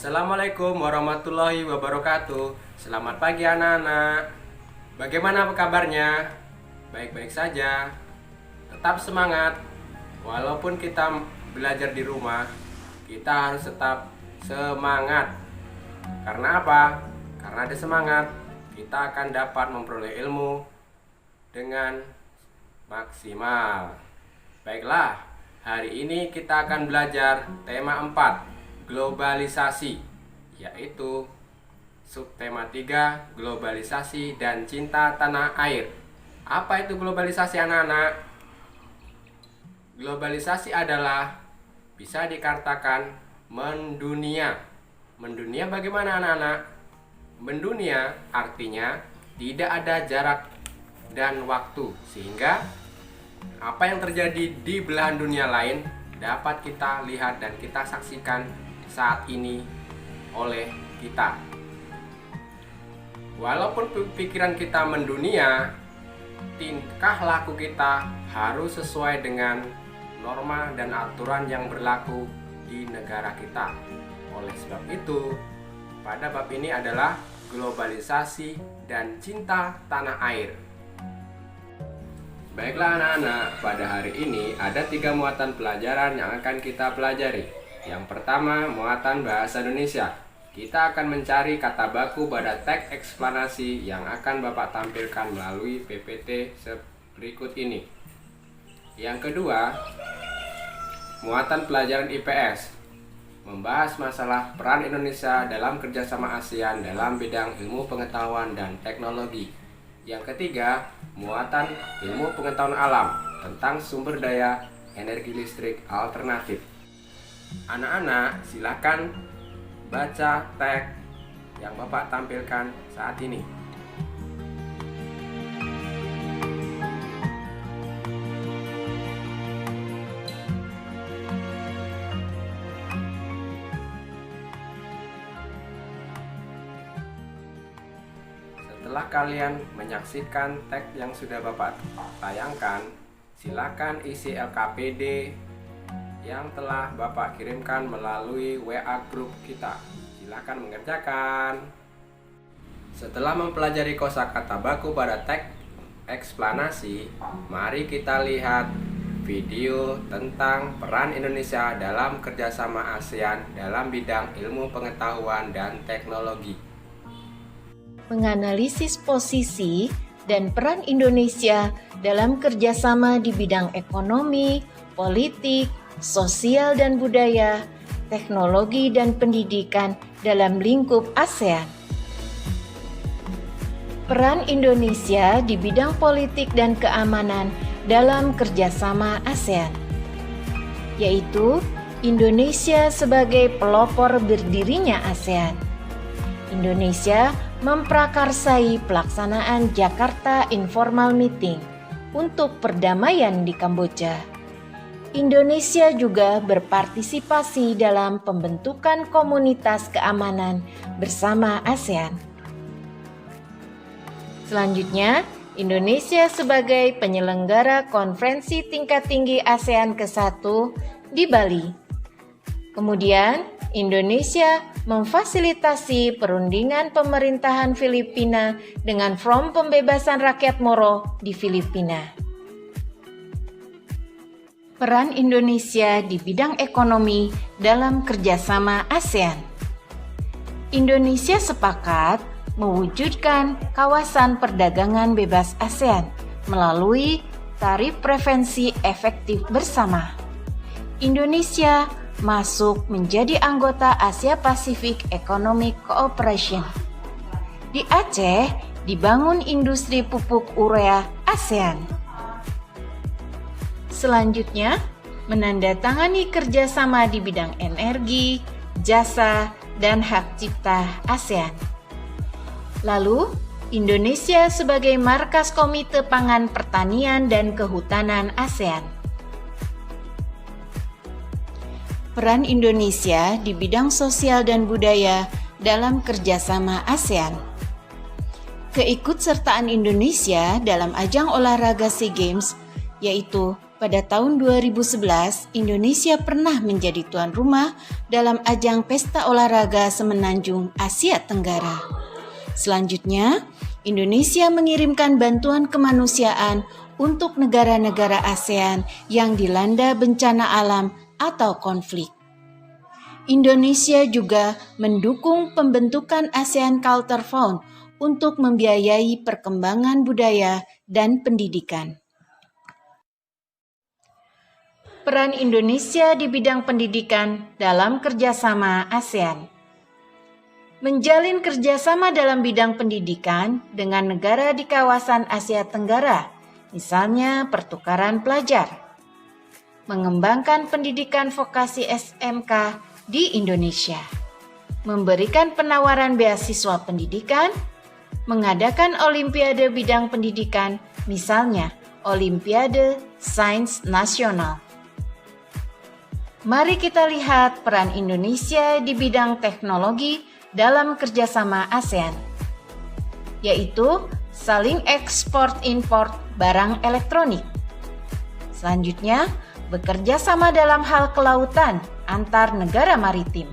Assalamualaikum warahmatullahi wabarakatuh. Selamat pagi anak-anak. Bagaimana kabarnya? Baik-baik saja. Tetap semangat. Walaupun kita belajar di rumah, kita harus tetap semangat. Karena apa? Karena ada semangat, kita akan dapat memperoleh ilmu dengan maksimal. Baiklah, hari ini kita akan belajar tema 4, globalisasi, yaitu subtema 3, globalisasi dan cinta tanah air. Apa itu globalisasi anak-anak? Globalisasi adalah bisa dikatakan mendunia. Mendunia bagaimana anak-anak? Mendunia artinya tidak ada jarak dan waktu, sehingga apa yang terjadi di belahan dunia lain dapat kita lihat dan kita saksikan saat ini oleh kita. Walaupun pikiran kita mendunia, tingkah laku kita harus sesuai dengan norma dan aturan yang berlaku di negara kita. Oleh sebab itu, pada bab ini adalah globalisasi dan cinta tanah air. Baiklah anak-anak, pada hari ini ada 3 muatan pelajaran yang akan kita pelajari. Yang pertama, muatan bahasa Indonesia. Kita akan mencari kata baku pada teks eksplanasi yang akan Bapak tampilkan melalui PPT berikut ini. Yang kedua, muatan pelajaran IPS. Membahas masalah peran Indonesia dalam kerjasama ASEAN dalam bidang ilmu pengetahuan dan teknologi. Yang ketiga, muatan ilmu pengetahuan alam tentang sumber daya energi listrik alternatif. Anak-anak, silakan baca teks yang Bapak tampilkan saat ini. Setelah kalian menyaksikan teks yang sudah Bapak tayangkan, silakan isi LKPD yang telah Bapak kirimkan melalui WA grup kita. Silakan mengerjakan. Setelah mempelajari kosakata baku pada teks eksplanasi, mari kita lihat video tentang peran Indonesia dalam kerjasama ASEAN dalam bidang ilmu pengetahuan dan teknologi. Menganalisis posisi dan peran Indonesia dalam kerjasama di bidang ekonomi, politik, sosial dan budaya, teknologi dan pendidikan dalam lingkup ASEAN. Peran Indonesia di bidang politik dan keamanan dalam kerjasama ASEAN, yaitu Indonesia sebagai pelopor berdirinya ASEAN. Indonesia memprakarsai pelaksanaan Jakarta Informal Meeting untuk perdamaian di Kamboja. Indonesia juga berpartisipasi dalam pembentukan komunitas keamanan bersama ASEAN. Selanjutnya, Indonesia sebagai penyelenggara konferensi tingkat tinggi ASEAN ke-1 di Bali. Kemudian, Indonesia memfasilitasi perundingan pemerintahan Filipina dengan Front Pembebasan Rakyat Moro di Filipina. Peran Indonesia di bidang ekonomi dalam kerjasama ASEAN. Indonesia sepakat mewujudkan kawasan perdagangan bebas ASEAN melalui tarif preferensi efektif bersama. Indonesia masuk menjadi anggota Asia Pacific Economic Cooperation. Di Aceh dibangun industri pupuk urea ASEAN. Selanjutnya, menandatangani kerjasama di bidang energi, jasa, dan hak cipta ASEAN. Lalu, Indonesia sebagai markas Komite Pangan Pertanian dan Kehutanan ASEAN. Peran Indonesia di bidang sosial dan budaya dalam kerjasama ASEAN. Keikutsertaan Indonesia dalam ajang olahraga SEA Games, yaitu pada tahun 2011, Indonesia pernah menjadi tuan rumah dalam ajang Pesta Olahraga Semenanjung Asia Tenggara. Selanjutnya, Indonesia mengirimkan bantuan kemanusiaan untuk negara-negara ASEAN yang dilanda bencana alam atau konflik. Indonesia juga mendukung pembentukan ASEAN Culture Fund untuk membiayai perkembangan budaya dan pendidikan. Peran Indonesia di bidang pendidikan dalam kerjasama ASEAN. Menjalin kerjasama dalam bidang pendidikan dengan negara di kawasan Asia Tenggara, misalnya pertukaran pelajar. Mengembangkan pendidikan vokasi SMK di Indonesia. Memberikan penawaran beasiswa pendidikan, mengadakan olimpiade bidang pendidikan, misalnya Olimpiade Sains Nasional. Mari kita lihat peran Indonesia di bidang teknologi dalam kerjasama ASEAN, yaitu saling ekspor-impor barang elektronik. Selanjutnya, bekerja sama dalam hal kelautan antar negara maritim.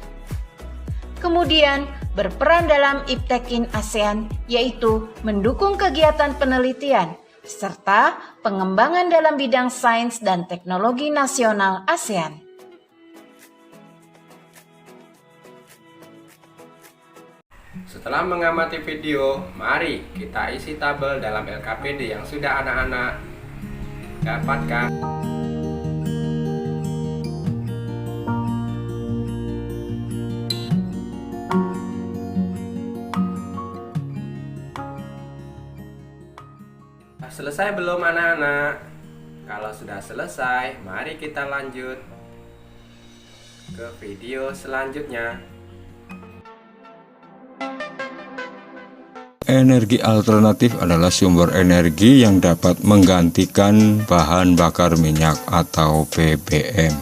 Kemudian, berperan dalam IPTEKIN ASEAN, yaitu mendukung kegiatan penelitian serta pengembangan dalam bidang sains dan teknologi nasional ASEAN. Setelah mengamati video, mari kita isi tabel dalam LKPD yang sudah anak-anak dapatkan. Selesai belum anak-anak? Kalau sudah selesai, mari kita lanjut ke video selanjutnya. Energi alternatif adalah sumber energi yang dapat menggantikan bahan bakar minyak atau BBM.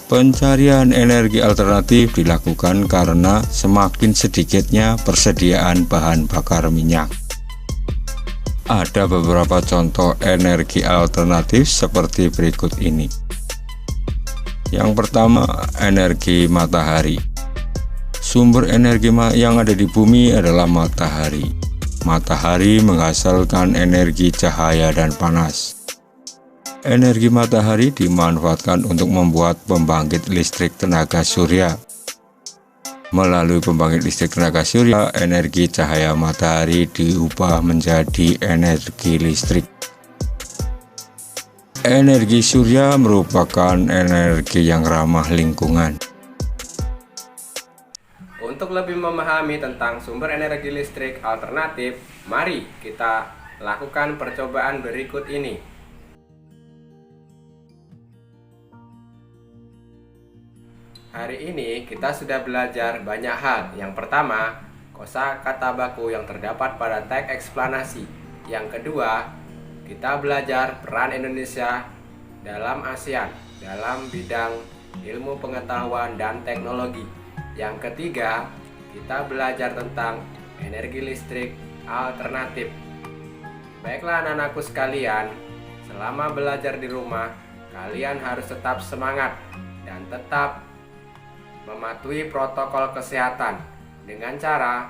Pencarian energi alternatif dilakukan karena semakin sedikitnya persediaan bahan bakar minyak. Ada beberapa contoh energi alternatif seperti berikut ini. Yang pertama, energi matahari. Sumber energi yang ada di bumi adalah matahari. Matahari menghasilkan energi cahaya dan panas. Energi matahari dimanfaatkan untuk membuat pembangkit listrik tenaga surya. Melalui pembangkit listrik tenaga surya, energi cahaya matahari diubah menjadi energi listrik. Energi surya merupakan energi yang ramah lingkungan. Untuk lebih memahami tentang sumber energi listrik alternatif, mari kita lakukan percobaan berikut ini. Hari ini kita sudah belajar banyak hal. Yang pertama, kosakata baku yang terdapat pada teks eksplanasi. Yang kedua, kita belajar peran Indonesia dalam ASEAN dalam bidang ilmu pengetahuan dan teknologi. Yang ketiga, kita belajar tentang energi listrik alternatif. Baiklah anak-anakku sekalian, selama belajar di rumah, kalian harus tetap semangat dan tetap mematuhi protokol kesehatan dengan cara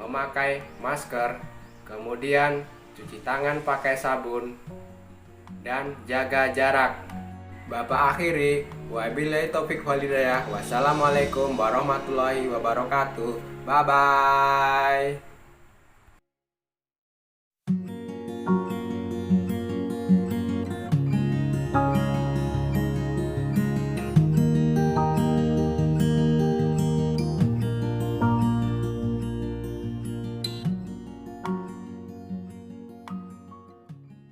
memakai masker, kemudian cuci tangan pakai sabun, dan jaga jarak. Bapak akhiri, wabillahi taufik wal hidayah. Wassalamualaikum warahmatullahi wabarakatuh. Bye bye.